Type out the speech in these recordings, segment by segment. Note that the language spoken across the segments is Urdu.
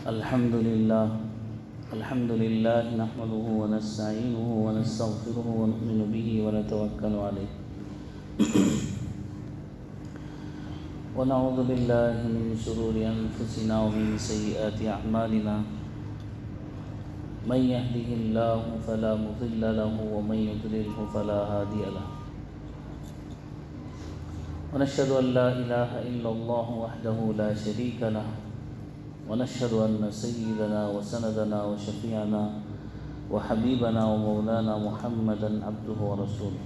الحمد لله نحمده ونستعينه ونستغفره ونؤمن به ونتوكل عليه ونعوذ بالله من شرور أنفسنا ومن سيئات أعمالنا من يهده الله فلا مضل له ومن يضلله فلا هادي له ونشهد أن لا إله إلا الله وحده لا شريك له ونشهد أن سيدنا وسندنا وشفيعنا وحبيبنا ومولانا محمدا عبده ورسوله.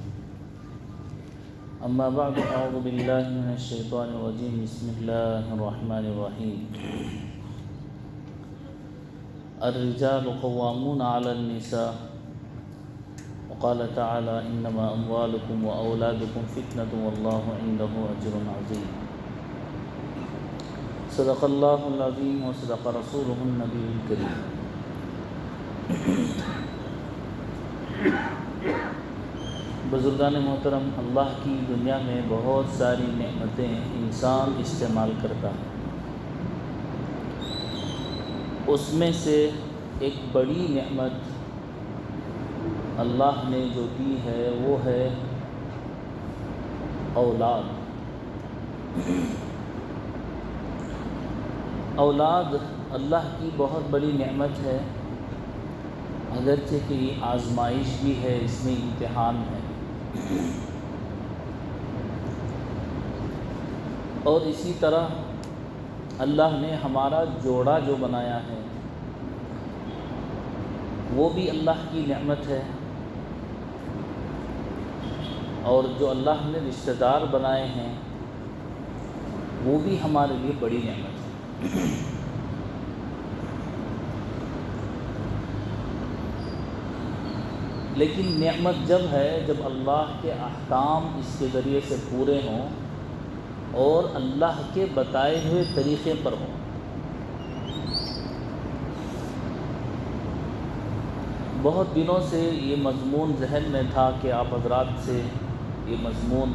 أما بعد، أعوذ بالله من الشيطان الرجيم. بسم الله الرحمن الرحيم. الرجال قوامون على النساء، وقال تعالى: إنما أموالكم وأولادكم فتنة والله عنده أجر عظيم. صدق اللہ العظیم وصدق رسولہ النبی الکریم. بزرگان محترم، اللہ کی دنیا میں بہت ساری نعمتیں انسان استعمال کرتا ہے. اس میں سے ایک بڑی نعمت اللہ نے جو دی ہے وہ ہے اولاد. اولاد اللہ کی بہت بڑی نعمت ہے، اگرچہ کہ یہ آزمائش بھی ہے، اس میں امتحان ہے. اور اسی طرح اللہ نے ہمارا جوڑا جو بنایا ہے وہ بھی اللہ کی نعمت ہے، اور جو اللہ نے رشتہ دار بنائے ہیں وہ بھی ہمارے لیے بڑی نعمت ہے. لیکن نعمت جب ہے جب اللہ کے احکام اس کے ذریعے سے پورے ہوں اور اللہ کے بتائے ہوئے طریقے پر ہوں. بہت دنوں سے یہ مضمون ذہن میں تھا کہ آپ حضرات سے یہ مضمون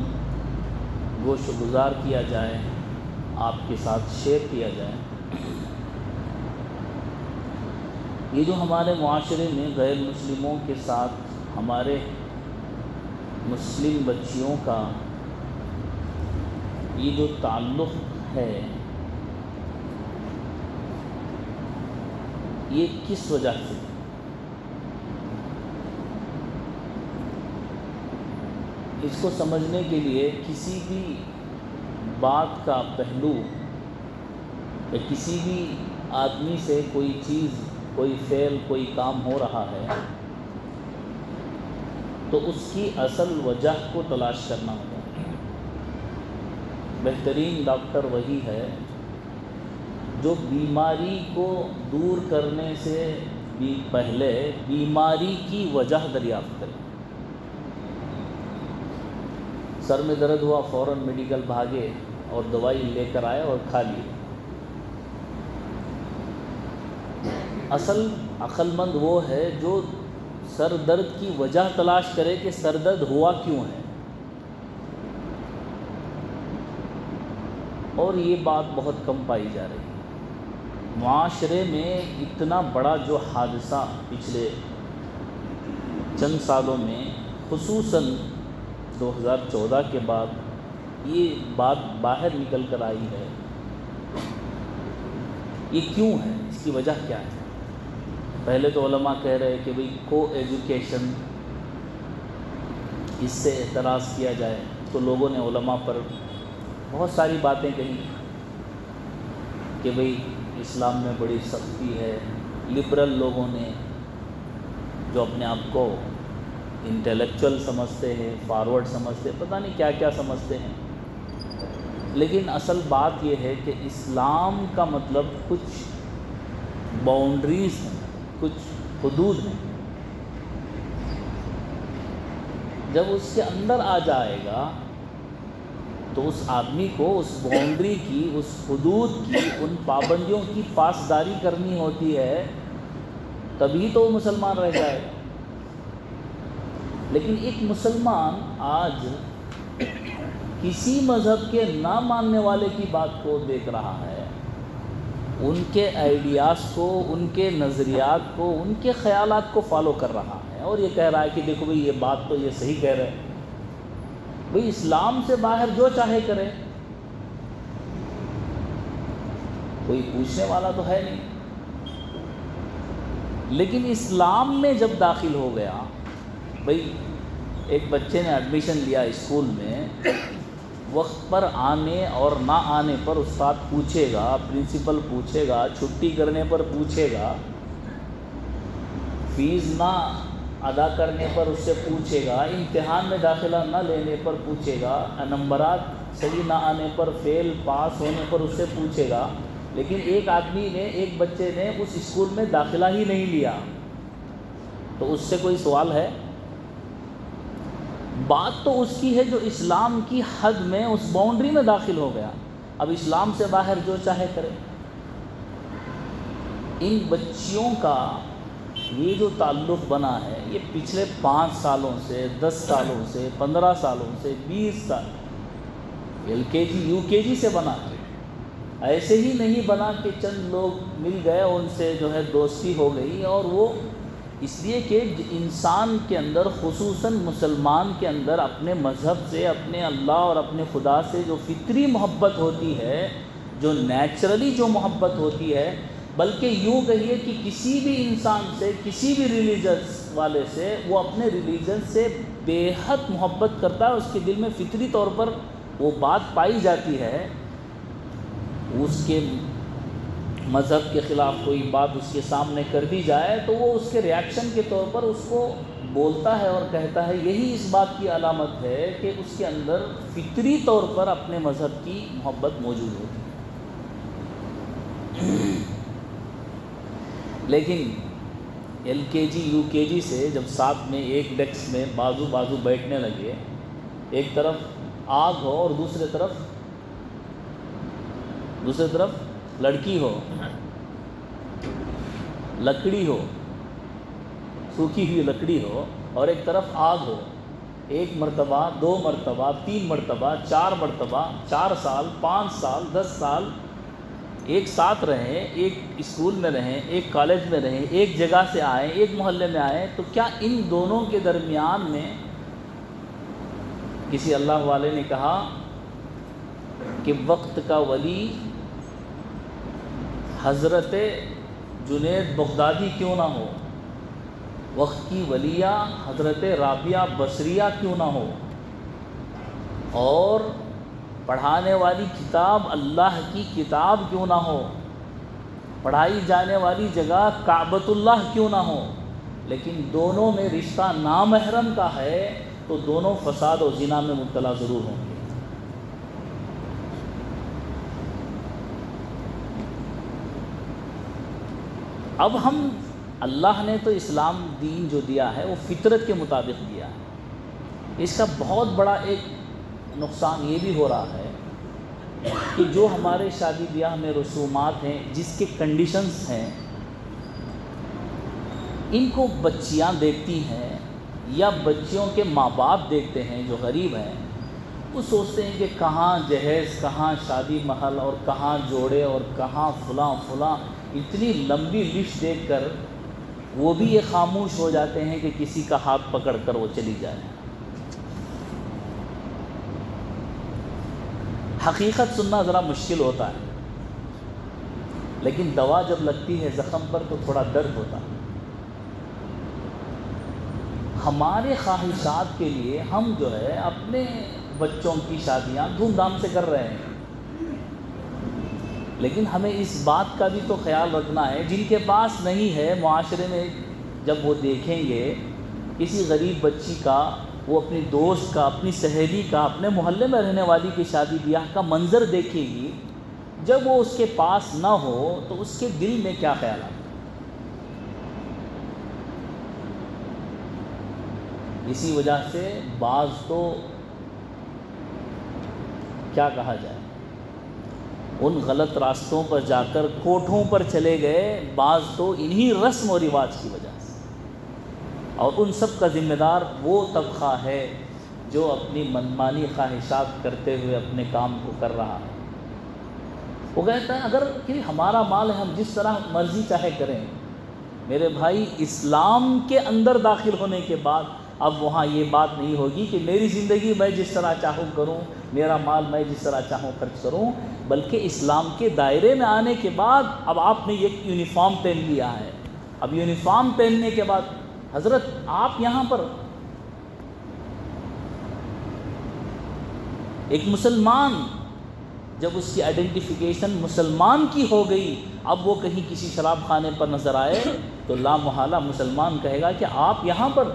گوش و گزار کیا جائے، آپ کے ساتھ شیئر کیا جائے. یہ جو ہمارے معاشرے میں غیر مسلموں کے ساتھ ہمارے مسلم بچیوں کا یہ جو تعلق ہے، یہ کس وجہ سے؟ اس کو سمجھنے کے لیے کسی بھی بات کا پہلو یا کسی بھی آدمی سے کوئی چیز، کوئی فعل، کوئی کام ہو رہا ہے تو اس کی اصل وجہ کو تلاش کرنا ہوگا. بہترین ڈاکٹر وہی ہے جو بیماری کو دور کرنے سے بھی پہلے بیماری کی وجہ دریافت کرے. سر میں درد ہوا، فوراً میڈیکل بھاگے اور دوائی لے کر آئے اور کھا لیے. اصل عقل مند وہ ہے جو سر درد کی وجہ تلاش کرے کہ سر درد ہوا کیوں ہے. اور یہ بات بہت کم پائی جا رہی ہے. معاشرے میں اتنا بڑا جو حادثہ پچھلے چند سالوں میں، خصوصاً 2014 کے بعد یہ بات باہر نکل کر آئی ہے، یہ کیوں ہے؟ اس کی وجہ کیا ہے؟ پہلے تو علماء کہہ رہے کہ بھئی کو ایجوکیشن، اس سے اعتراض کیا جائے تو لوگوں نے علماء پر بہت ساری باتیں کہیں کہ بھئی اسلام میں بڑی سختی ہے. لبرل لوگوں نے جو اپنے آپ کو انٹلیکچوئل سمجھتے ہیں، فارورڈ سمجھتے ہیں، پتہ نہیں کیا کیا سمجھتے ہیں. لیکن اصل بات یہ ہے کہ اسلام کا مطلب کچھ باؤنڈریز ہیں، کچھ حدود ہیں. جب اس کے اندر آ جائے گا تو اس آدمی کو اس باؤنڈری کی، اس حدود کی، ان پابندیوں کی پاسداری کرنی ہوتی ہے، تبھی تو وہ مسلمان رہ جائے گا. لیکن ایک مسلمان آج کسی مذہب کے نہ ماننے والے کی بات کو دیکھ رہا ہے ان کے آئیڈیاز کو، ان کے نظریات کو، ان کے خیالات کو فالو کر رہا ہے، اور یہ کہہ رہا ہے کہ دیکھو بھئی یہ بات تو یہ صحیح کہہ رہے ہیں۔ بھئی اسلام سے باہر جو چاہے کرے، کوئی پوچھنے والا تو ہے نہیں۔ لیکن اسلام میں جب داخل ہو گیا، بھئی ایک بچے نے ایڈمیشن لیا اسکول میں، وقت پر آنے اور نہ آنے پر استاد پوچھے گا، پرنسپل پوچھے گا، چھٹی کرنے پر پوچھے گا، فیس نہ ادا کرنے پر اس سے پوچھے گا، امتحان میں داخلہ نہ لینے پر پوچھے گا، نمبرات صحیح نہ آنے پر، فیل پاس ہونے پر اس سے پوچھے گا۔ لیکن ایک آدمی نے، ایک بچے نے اس اسکول میں داخلہ ہی نہیں لیا، تو اس سے کوئی سوال ہے؟ بات تو اس کی ہے جو اسلام کی حد میں، اس باؤنڈری میں داخل ہو گیا۔ اب اسلام سے باہر جو چاہے کرے۔ ان بچیوں کا یہ جو تعلق بنا ہے، یہ پچھلے 5 سالوں سے، 10 سالوں سے، 15 سالوں سے، 20 سال LKG UKG سے بنا ہے۔ ایسے ہی نہیں بنا کہ چند لوگ مل گئے، ان سے جو ہے دوستی ہو گئی، اور وہ اس لیے کہ انسان کے اندر، خصوصاً مسلمان کے اندر، اپنے مذہب سے، اپنے اللہ اور اپنے خدا سے جو فطری محبت ہوتی ہے، جو نیچرلی جو محبت ہوتی ہے، بلکہ یوں کہیے کہ کسی بھی انسان سے، کسی بھی ریلیجنس والے سے، وہ اپنے ریلیجن سے بے حد محبت کرتا ہے، اس کے دل میں فطری طور پر وہ بات پائی جاتی ہے۔ اس کے مذہب کے خلاف کوئی بات اس کے سامنے کر دی جائے تو وہ اس کے ریاکشن کے طور پر اس کو بولتا ہے اور کہتا ہے، یہی اس بات کی علامت ہے کہ اس کے اندر فطری طور پر اپنے مذہب کی محبت موجود ہوتی ہے۔ لیکن LKG UKG سے جب ساتھ میں ایک ڈیسک میں بازو بازو بیٹھنے لگے، ایک طرف آگ ہو اور دوسرے طرف لڑکی ہو، لکڑی ہو، سوکھی ہوئی لکڑی ہو، اور ایک طرف آگ ہو، 1 مرتبہ، 2 مرتبہ، 3 مرتبہ، 4 مرتبہ، 4 سال، 5 سال، 10 سال ایک ساتھ رہیں، ایک اسکول میں رہیں، ایک کالج میں رہیں، ایک جگہ سے آئیں، ایک محلے میں آئیں، تو کیا ان دونوں کے درمیان میں کسی اللہ والے نے کہا کہ وقت کا ولی حضرت جنید بغدادی کیوں نہ ہو، وقت کی ولیہ حضرت رابعہ بصریہ کیوں نہ ہو، اور پڑھانے والی کتاب اللہ کی کتاب کیوں نہ ہو، پڑھائی جانے والی جگہ کعبۃ اللہ کیوں نہ ہو، لیکن دونوں میں رشتہ نامحرم کا ہے، تو دونوں فساد و زنا میں مبتلا ضرور ہوں گے۔ اب ہم، اللہ نے تو اسلام دین جو دیا ہے وہ فطرت کے مطابق دیا ہے۔ اس کا بہت بڑا ایک نقصان یہ بھی ہو رہا ہے کہ جو ہمارے شادی بیاہ میں رسومات ہیں، جس کے کنڈیشنز ہیں، ان کو بچیاں دیکھتی ہیں یا بچیوں کے ماں باپ دیکھتے ہیں جو غریب ہیں، وہ سوچتے ہیں کہ کہاں جہیز، کہاں شادی محل، اور کہاں جوڑے، اور کہاں فلاں فلاں، اتنی لمبی لسٹ دیکھ کر وہ بھی یہ خاموش ہو جاتے ہیں کہ کسی کا ہاتھ پکڑ کر وہ چلی جائے۔ حقیقت سننا ذرا مشکل ہوتا ہے، لیکن دوا جب لگتی ہے زخم پر تو تھوڑا درد ہوتا ہے۔ ہمارے خواہشات کے لیے ہم جو ہے اپنے بچوں کی شادیاں دھوم دھام سے کر رہے ہیں، لیکن ہمیں اس بات کا بھی تو خیال رکھنا ہے، جن کے پاس نہیں ہے، معاشرے میں جب وہ دیکھیں گے کسی غریب بچی کا، وہ اپنی دوست کا، اپنی سہیلی کا، اپنے محلے میں رہنے والی کی شادی بیاہ کا منظر دیکھے گی، جب وہ اس کے پاس نہ ہو تو اس کے دل میں کیا خیال آتا ہے؟ اسی وجہ سے بعض تو کیا کہا جائے، ان غلط راستوں پر جا کر کوٹھوں پر چلے گئے، بعض تو انہی رسم و رواج کی وجہ سے، اور ان سب کا ذمہ دار وہ طبقہ ہے جو اپنی منمانی خواہشات کرتے ہوئے اپنے کام کو کر رہا ہے۔ وہ کہتا ہے اگر کہ ہمارا مال ہے ہم جس طرح مرضی چاہے کریں. میرے بھائی اسلام کے اندر داخل ہونے کے بعد اب وہاں یہ بات نہیں ہوگی کہ میری زندگی میں جس طرح چاہوں کروں، میرا مال میں جس طرح چاہوں خرچ کروں، بلکہ اسلام کے دائرے میں آنے کے بعد اب آپ نے ایک یونیفارم پہن لیا ہے. اب یونیفارم پہننے کے بعد حضرت آپ یہاں پر ایک مسلمان جب اس کی آئیڈینٹیفیکیشن مسلمان کی ہو گئی، اب وہ کہیں کسی شراب خانے پر نظر آئے تو لا محالہ مسلمان کہے گا کہ آپ یہاں پر.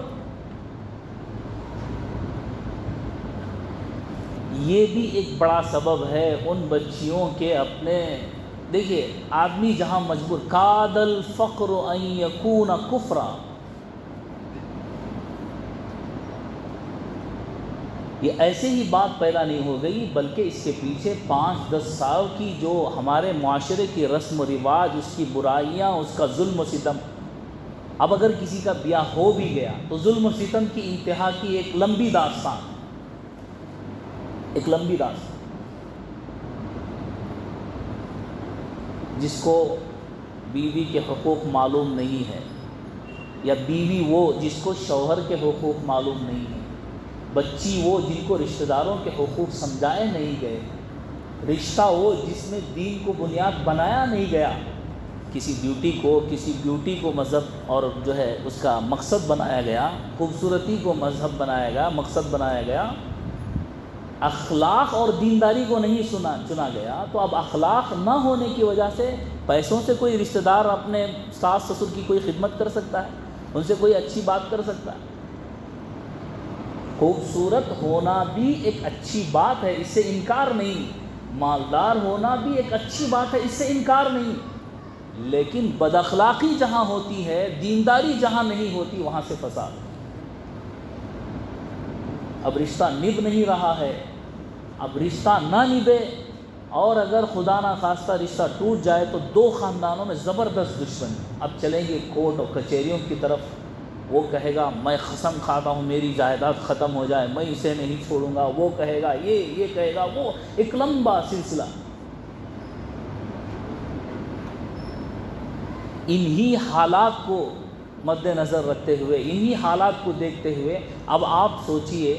یہ بھی ایک بڑا سبب ہے ان بچیوں کے اپنے. دیکھیے آدمی جہاں مجبور کاد الفقر ان یکون کفرا، یہ ایسے ہی بات پیدا نہیں ہو گئی، بلکہ اس کے پیچھے 5-10 سال کی جو ہمارے معاشرے کی رسم و رواج، اس کی برائیاں، اس کا ظلم و ستم. اب اگر کسی کا بیاہ ہو بھی گیا تو ظلم و ستم کی انتہا کی ایک لمبی داستان، ایک لمبی داستان. جس کو بیوی کے حقوق معلوم نہیں ہے، یا بیوی وہ جس کو شوہر کے حقوق معلوم نہیں ہے، بچی وہ جن کو رشتہ داروں کے حقوق سمجھائے نہیں گئے، رشتہ وہ جس میں دین کو بنیاد بنایا نہیں گیا. کسی بیوٹی کو مذہب اور جو ہے اس کا مقصد بنایا گیا، خوبصورتی کو مذہب بنایا گیا، مقصد بنایا گیا، اخلاق اور دینداری کو نہیں چنا گیا. تو اب اخلاق نہ ہونے کی وجہ سے پیسوں سے کوئی رشتہ دار اپنے ساس سسر کی کوئی خدمت کر سکتا ہے، ان سے کوئی اچھی بات کر سکتا ہے. خوبصورت ہونا بھی ایک اچھی بات ہے، اس سے انکار نہیں. مالدار ہونا بھی ایک اچھی بات ہے، اس سے انکار نہیں. لیکن بد اخلاقی جہاں ہوتی ہے، دینداری جہاں نہیں ہوتی، وہاں سے فساد. اب رشتہ نبھ نہیں رہا ہے. اب رشتہ نہ نبھے، اور اگر خدا نہ خواستہ رشتہ ٹوٹ جائے تو 2 خاندانوں میں زبردست دشمنی. اب چلیں گے کورٹ اور کچہریوں کی طرف. وہ کہے گا میں قسم کھاتا ہوں میری جائیداد ختم ہو جائے میں اسے نہیں چھوڑوں گا، وہ کہے گا یہ کہے گا وہ، ایک لمبا سلسلہ. انہی حالات کو مد نظر رکھتے ہوئے، انہی حالات کو دیکھتے ہوئے اب آپ سوچئے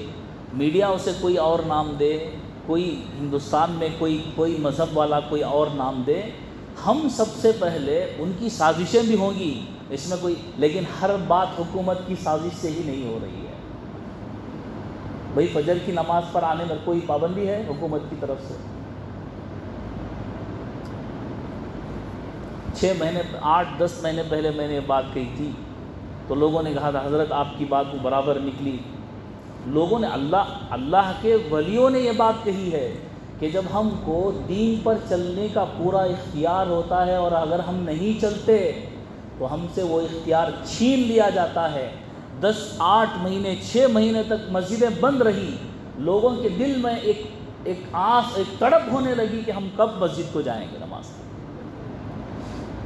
میڈیا اسے کوئی اور نام دے، کوئی ہندوستان میں کوئی مذہب والا کوئی اور نام دے، ہم سب سے پہلے ان کی سازشیں بھی ہوں گی اس میں کوئی، لیکن ہر بات حکومت کی سازش سے ہی نہیں ہو رہی ہے. بھئی فجر کی نماز پر آنے میں کوئی پابندی ہے حکومت کی طرف سے؟ 6 مہینے 8-10 مہینے پہلے میں نے یہ بات کہی تھی تو لوگوں نے کہا تھا حضرت آپ کی بات کو برابر نکلی. لوگوں نے اللہ کے ولیوں نے یہ بات کہی ہے کہ جب ہم کو دین پر چلنے کا پورا اختیار ہوتا ہے اور اگر ہم نہیں چلتے تو ہم سے وہ اختیار چھین لیا جاتا ہے. 10-8 مہینے 6 مہینے تک مسجدیں بند رہی، لوگوں کے دل میں ایک آس، ایک تڑپ ہونے لگی کہ ہم کب مسجد کو جائیں گے نماز کے.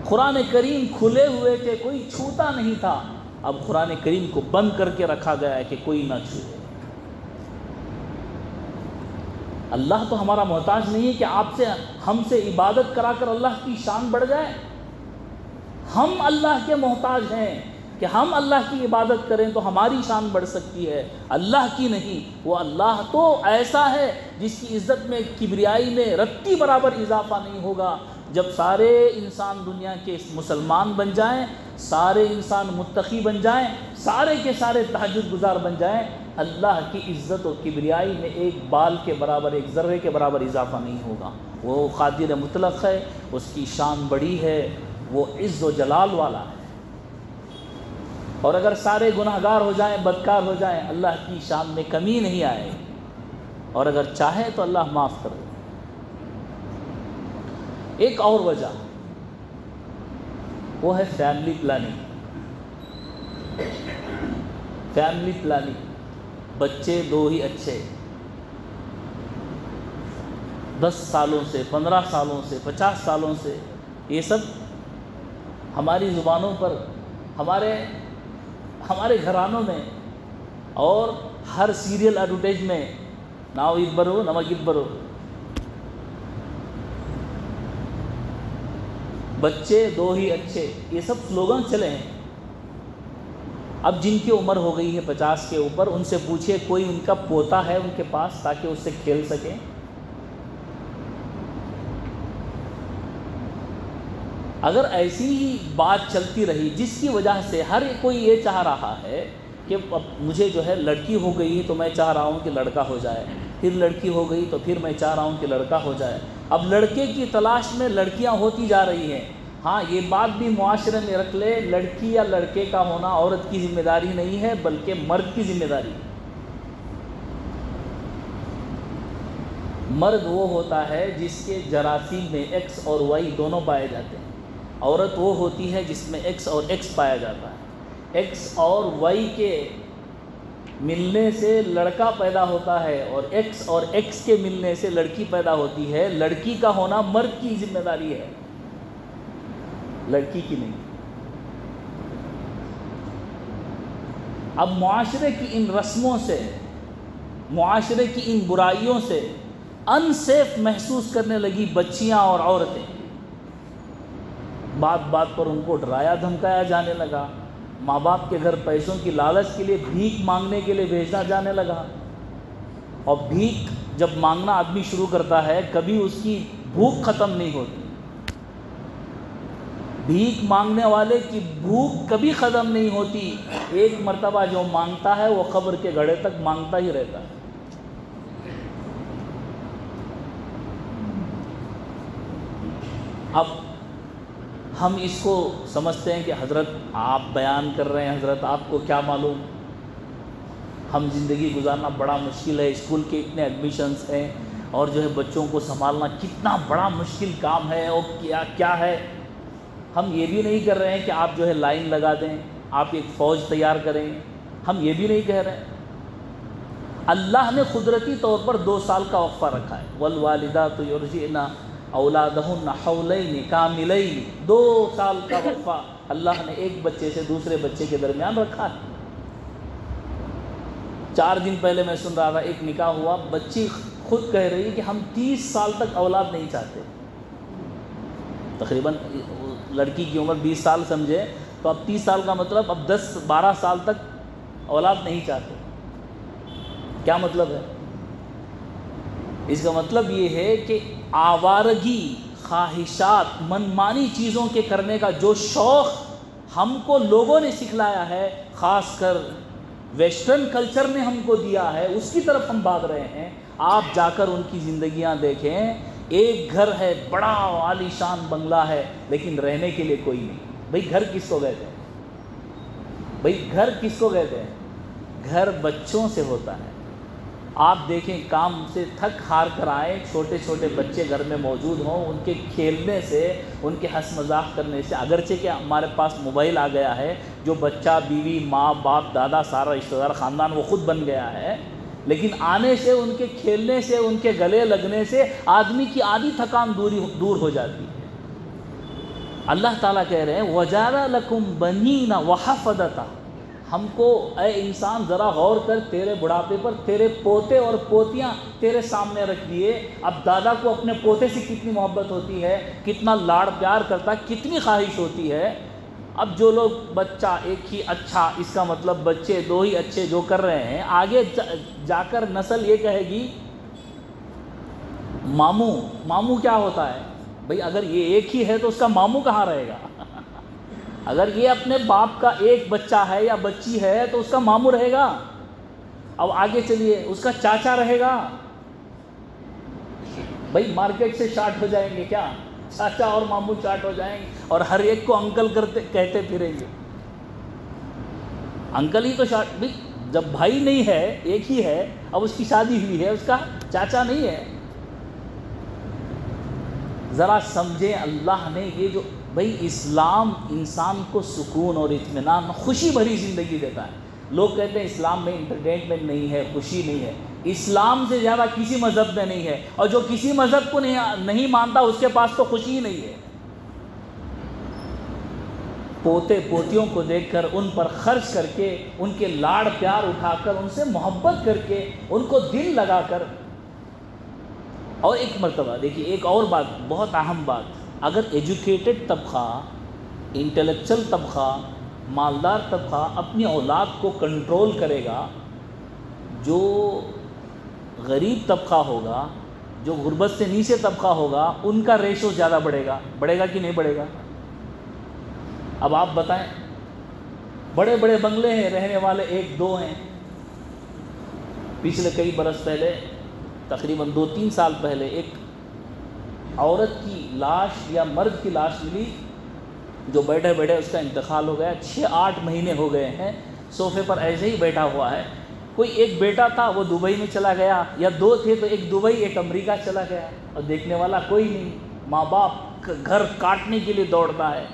قرآن کریم کھلے ہوئے تھے، کوئی چھوتا نہیں تھا. اب قرآن کریم کو بند کر کے رکھا گیا ہے کہ کوئی نہ چھوئے. اللہ تو ہمارا محتاج نہیں ہے کہ ہم سے عبادت کرا کر اللہ کی شان بڑھ جائے. ہم اللہ کے محتاج ہیں کہ ہم اللہ کی عبادت کریں تو ہماری شان بڑھ سکتی ہے، اللہ کی نہیں. وہ اللہ تو ایسا ہے جس کی عزت میں کبریائی میں رتی برابر اضافہ نہیں ہوگا. جب سارے انسان دنیا کے مسلمان بن جائیں، سارے انسان متقی بن جائیں، سارے کے سارے تہجد گزار بن جائیں، اللہ کی عزت و کبریائی میں ایک بال کے برابر، ایک ذرے کے برابر اضافہ نہیں ہوگا. وہ قادر مطلق ہے، اس کی شان بڑی ہے، وہ عز و جلال والا ہے. اور اگر سارے گناہگار ہو جائیں، بدکار ہو جائیں، اللہ کی شان میں کمی نہیں آئے، اور اگر چاہے تو اللہ معاف کر دے. ایک اور وجہ وہ ہے فیملی پلاننگ. فیملی پلاننگ، بچے 2 ہی اچھے، 10 سالوں سے، 15 سالوں سے، 50 سالوں سے، یہ سب ہماری زبانوں پر، ہمارے گھرانوں میں، اور ہر سیریل ایڈورٹائز میں ناو اِبرو نمک اِبرو. بچے دو ہی اچھے، یہ سب سلوگن چلے ہیں۔ اب جن کی عمر ہو گئی ہے 50 کے اوپر، ان سے پوچھئے کوئی ان کا پوتا ہے ان کے پاس تاکہ اس سے کھیل سکیں؟ اگر ایسی ہی بات چلتی رہی جس کی وجہ سے ہر کوئی یہ چاہ رہا ہے کہ اب مجھے جو ہے لڑکی ہو گئی تو میں چاہ رہا ہوں کہ لڑکا ہو جائے، پھر لڑکی ہو گئی تو پھر میں چاہ رہا ہوں کہ لڑکا ہو جائے، اب لڑکے کی تلاش میں لڑکیاں ہوتی جا رہی ہیں۔ ہاں، یہ بات بھی معاشرے میں رکھ لے، لڑکی یا لڑکے کا ہونا عورت کی ذمہ داری نہیں ہے بلکہ مرد کی ذمہ داری ہے۔ مرد وہ ہوتا ہے جس کے جراثیم میں ایکس اور وائی دونوں پائے جاتے ہیں، عورت وہ ہوتی ہے جس میں ایکس اور ایکس پایا جاتا ہے۔ ایکس اور وائی کے ملنے سے لڑکا پیدا ہوتا ہے اور ایکس اور ایکس کے ملنے سے لڑکی پیدا ہوتی ہے۔ لڑکی کا ہونا مرد کی ذمہ داری ہے، لڑکی کی نہیں۔ اب معاشرے کی ان رسموں سے، معاشرے کی ان برائیوں سے ان سیف محسوس کرنے لگی بچیاں اور عورتیں۔ بات بات پر ان کو ڈرایا دھمکایا جانے لگا، ماں باپ کے گھر پیسوں کی لالچ کے لیے بھیک مانگنے کے لیے بھیجا جانے لگا، اور بھیک جب مانگنا آدمی شروع کرتا ہے کبھی اس کی بھوک ختم نہیں ہوتی۔ بھیک مانگنے والے کی بھوک کبھی ختم نہیں ہوتی، ایک مرتبہ جو مانگتا ہے وہ قبر کے گڑھے تک مانگتا ہی رہتا ہے۔ اب ہم اس کو سمجھتے ہیں کہ حضرت آپ بیان کر رہے ہیں، حضرت آپ کو کیا معلوم، ہم زندگی گزارنا بڑا مشکل ہے، اسکول کے اتنے ایڈمیشنز ہیں اور جو ہے بچوں کو سنبھالنا کتنا بڑا مشکل کام ہے، اور کیا ہے۔ ہم یہ بھی نہیں کر رہے ہیں کہ آپ جو ہے لائن لگا دیں، آپ ایک فوج تیار کریں، ہم یہ بھی نہیں کہہ رہے ہیں۔ اللہ نے قدرتی طور پر 2 سال کا وقفہ رکھا ہے، والوالدات یرضعن اولادہن حولین کاملین، 2 سال کا وقفہ اللہ نے ایک بچے سے دوسرے بچے کے درمیان رکھا ہے۔ 4 دن پہلے میں سن رہا تھا، ایک نکاح ہوا، بچی خود کہہ رہی کہ ہم 30 سال تک اولاد نہیں چاہتے۔ تقریباً لڑکی کی عمر 20 سال سمجھے تو اب 30 سال کا مطلب اب 10-12 سال تک اولاد نہیں چاہتے۔ کیا مطلب ہے اس کا؟ مطلب یہ ہے کہ آوارگی، خواہشات، منمانی چیزوں کے کرنے کا جو شوق ہم کو لوگوں نے سکھلایا ہے، خاص کر ویسٹرن کلچر نے ہم کو دیا ہے، اس کی طرف ہم بھاگ رہے ہیں۔ آپ جا کر ان کی زندگیاں دیکھیں، ایک گھر ہے، بڑا عالی شان بنگلہ ہے، لیکن رہنے کے لیے کوئی نہیں۔ بھئی گھر کس کو کہتے ہیں؟ بھئی گھر کس کو کہتے ہیں؟ گھر بچوں سے ہوتا ہے۔ آپ دیکھیں، کام سے تھک ہار کر آئے، چھوٹے چھوٹے بچے گھر میں موجود ہوں، ان کے کھیلنے سے، ان کے ہنس مذاق کرنے سے، اگرچہ کہ ہمارے پاس موبائل آ گیا ہے، جو بچہ، بیوی، ماں باپ، دادا، سارا رشتہ دار خاندان وہ خود بن گیا ہے، لیکن آنے سے، ان کے کھیلنے سے، ان کے گلے لگنے سے آدمی کی آدھی تھکان دور ہو جاتی ہے۔ اللہ تعالیٰ کہہ رہے ہیں وَجَعَلَ لَكُمْ بَنِينَ وَحَفَدَةً، ہم کو اے انسان ذرا غور کر، تیرے بڑھاپے پر تیرے پوتے اور پوتیاں تیرے سامنے رکھ دیے۔ اب دادا کو اپنے پوتے سے کتنی محبت ہوتی ہے، کتنا لاڑ پیار کرتا ہے، کتنی خواہش ہوتی ہے۔ اب جو لوگ بچہ ایک ہی اچھا، اس کا مطلب بچے 2 ہی اچھے جو کر رہے ہیں، آگے جا کر نسل یہ کہے گی ماموں۔ ماموں کیا ہوتا ہے؟ بھئی اگر یہ ایک ہی ہے تو اس کا ماموں کہاں رہے گا؟ اگر یہ اپنے باپ کا ایک بچہ ہے یا بچی ہے تو اس کا ماموں رہے گا۔ اب آگے چلیے، اس کا چاچا رہے گا۔ بھئی مارکیٹ سے شارٹ ہو جائیں گے کیا؟ چاچا اور ماموں شارٹ ہو جائیں گے اور ہر ایک کو انکل کہتے پھریں گے۔ انکل ہی تو شارٹ، بھئی جب بھائی نہیں ہے، ایک ہی ہے، اب اس کی شادی ہوئی ہے، اس کا چاچا نہیں ہے۔ ذرا سمجھیں، اللہ نے یہ جو، بھئی اسلام انسان کو سکون اور اطمینان، خوشی بھری زندگی دیتا ہے۔ لوگ کہتے ہیں اسلام میں انٹرٹینمنٹ نہیں ہے، خوشی نہیں ہے۔ اسلام سے زیادہ کسی مذہب میں نہیں ہے، اور جو کسی مذہب کو نہیں مانتا اس کے پاس تو خوشی ہی نہیں ہے۔ پوتے پوتیوں کو دیکھ کر، ان پر خرچ کر کے، ان کے لاڑ پیار اٹھا کر، ان سے محبت کر کے، ان کو دل لگا کر۔ اور ایک مرتبہ دیکھیے، ایک اور بات، بہت اہم بات، اگر ایجوکیٹڈ طبقہ، انٹلیکچل طبقہ، مالدار طبقہ اپنی اولاد کو کنٹرول کرے گا، جو غریب طبقہ ہوگا، جو غربت سے نیچے طبقہ ہوگا، ان کا ریشو زیادہ بڑھے گا کہ نہیں بڑھے گا؟ اب آپ بتائیں، بڑے بڑے بنگلے ہیں، رہنے والے 1-2 ہیں۔ پچھلے کئی برس پہلے، تقریباً 2-3 سال پہلے، ایک عورت کی لاش یا مرد کی لاش ملی جو بیٹھے بیٹھے اس کا انتقال ہو گیا۔ 6-8 مہینے ہو گئے ہیں، صوفے پر ایسے ہی بیٹھا ہوا ہے۔ کوئی ایک بیٹا تھا، وہ دبئی میں چلا گیا، یا 2 تھے تو ایک دبئی ایک امریکہ چلا گیا، اور دیکھنے والا کوئی نہیں۔ ماں باپ گھر کاٹنے کے لیے دوڑتا ہے۔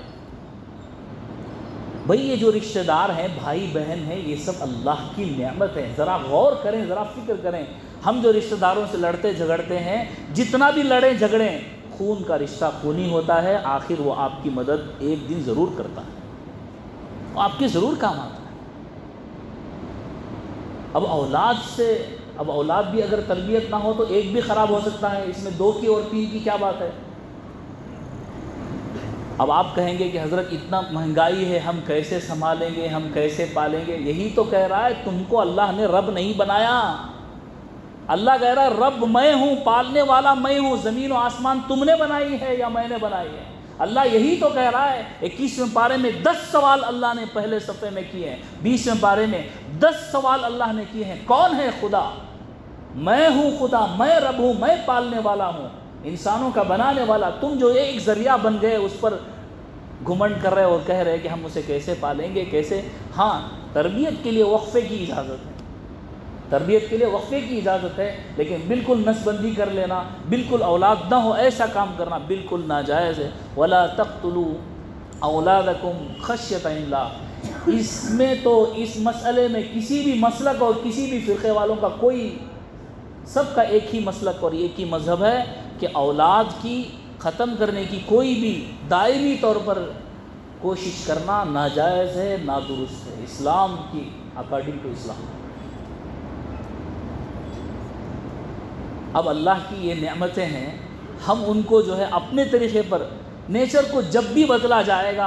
بھئی یہ جو رشتہ دار ہیں، بھائی بہن ہیں، یہ سب اللہ کی نعمت ہے۔ ذرا غور کریں، ذرا فکر کریں۔ ہم جو رشتہ داروں سے لڑتے جھگڑتے ہیں، جتنا بھی لڑیں جھگڑیں، خون کا رشتہ خونی ہوتا ہے، آخر وہ آپ کی مدد ایک دن ضرور کرتا ہے، وہ آپ کے ضرور کام آتا ہے۔ اب اولاد بھی اگر تربیت نہ ہو تو ایک بھی خراب ہو سکتا ہے، اس میں 2 کی اور 3 کی کیا بات ہے؟ اب آپ کہیں گے کہ حضرت اتنا مہنگائی ہے، ہم کیسے سنبھالیں گے، ہم کیسے پالیں گے؟ یہی تو کہہ رہا ہے، تم کو اللہ نے رب نہیں بنایا۔ اللہ کہہ رہا ہے رب میں ہوں، پالنے والا میں ہوں، زمین و آسمان تم نے بنائی ہے یا میں نے بنائی ہے؟ اللہ یہی تو کہہ رہا ہے۔ 21ویں پارے میں 10 سوال اللہ نے پہلے صفحے میں کیے ہیں، 20ویں پارے میں 10 سوال اللہ نے کیے ہیں۔ کون ہے خدا؟ میں ہوں خدا، میں رب ہوں، میں پالنے والا ہوں، انسانوں کا بنانے والا۔ تم جو ایک ذریعہ بن گئے، اس پر گھمنڈ کر رہے اور کہہ رہے کہ ہم اسے کیسے پالیں گے، کیسے۔ ہاں، تربیت کے لیے وقفے کی اجازت ہے، تربیت کے لیے وقفے کی اجازت ہے، لیکن بالکل نس بندی کر لینا، بالکل اولاد نہ ہو ایسا کام کرنا بالکل ناجائز ہے۔ وَلَا تَقْتُلُوا أَوْلَادَكُمْ خَشْيَةَ إِمْلَاقٍ۔ اس میں تو اس مسئلے میں کسی بھی مسلک اور کسی بھی فرقے والوں کا کوئی، سب کا ایک ہی مسلک اور ایک ہی مذہب ہے کہ اولاد کی ختم کرنے کی کوئی بھی دائمی طور پر کوشش کرنا ناجائز ہے، نادرست ہے، اسلام کی اکارڈنگ ٹو اسلام۔ اب اللہ کی یہ نعمتیں ہیں، ہم ان کو جو ہے اپنے طریقے پر، نیچر کو جب بھی بدلا جائے گا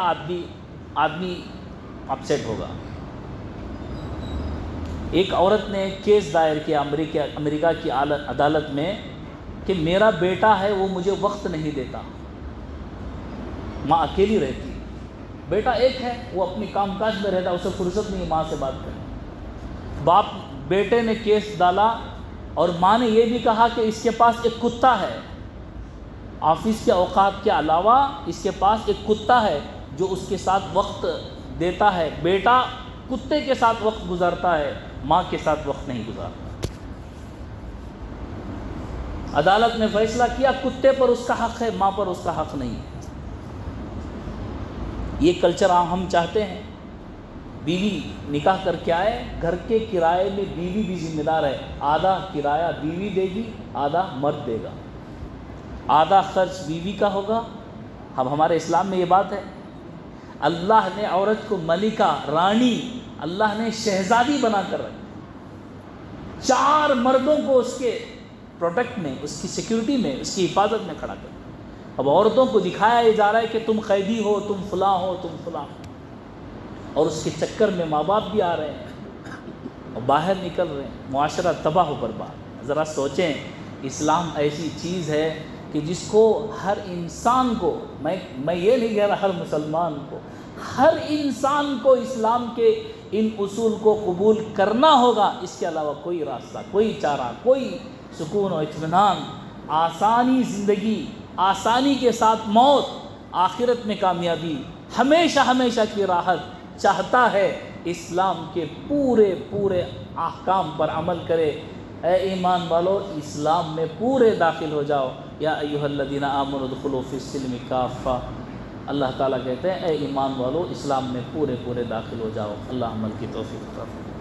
آدمی اپسیٹ ہوگا۔ ایک عورت نے کیس دائر کیا امریکہ کی عدالت میں کہ میرا بیٹا ہے، وہ مجھے وقت نہیں دیتا، ماں اکیلی رہتی، بیٹا ایک ہے، وہ اپنی کام کاج میں رہتا، اسے فرصت نہیں ماں سے بات کرنے۔ بیٹے نے کیس ڈالا اور ماں نے یہ بھی کہا کہ اس کے پاس ایک کتا ہے، آفس کے اوقات کے علاوہ اس کے پاس ایک کتا ہے جو اس کے ساتھ وقت دیتا ہے۔ بیٹا کتے کے ساتھ وقت گزارتا ہے، ماں کے ساتھ وقت نہیں گزارتا۔ عدالت نے فیصلہ کیا کتے پر اس کا حق ہے، ماں پر اس کا حق نہیں ہے۔ یہ کلچر ہم چاہتے ہیں۔ بیوی نکاح کر کے آئے، گھر کے کرائے میں بیوی بھی ذمہ دار ہے، آدھا کرایہ بیوی دے گی، آدھا مرد دے گا، آدھا خرچ بیوی کا ہوگا۔ اب ہمارے اسلام میں یہ بات ہے، اللہ نے عورت کو ملکہ، رانی، اللہ نے شہزادی بنا کر رکھی، 4 مردوں کو اس کے پروٹیکٹ میں، اس کی سیکیورٹی میں، اس کی حفاظت میں کھڑا کر۔ اب عورتوں کو دکھایا جا رہا ہے کہ تم قیدی ہو، تم فلاں ہو، تم فلاں ہو، اور اس کے چکر میں ماں باپ بھی آ رہے ہیں اور باہر نکل رہے ہیں، معاشرہ تباہ و برباد۔ ذرا سوچیں، اسلام ایسی چیز ہے کہ جس کو ہر انسان کو، میں یہ نہیں کہہ رہا ہر مسلمان کو، ہر انسان کو اسلام کے ان اصول کو قبول کرنا ہوگا۔ اس کے علاوہ کوئی راستہ، کوئی چارہ، کوئی سکون و اطمینان، آسانی زندگی، آسانی کے ساتھ موت، آخرت میں کامیابی، ہمیشہ ہمیشہ کی راحت چاہتا ہے، اسلام کے پورے احکام پر عمل کرے۔ اے ایمان والو، اسلام میں پورے داخل ہو جاؤ۔ یا ایھا الذین آمنوا ادخلوا فی السلم کافہ۔ اللہ تعالیٰ کہتے ہیں اے ایمان والو، اسلام میں پورے داخل ہو جاؤ۔ اللہ عمل کی توفیق عطا فرمائے۔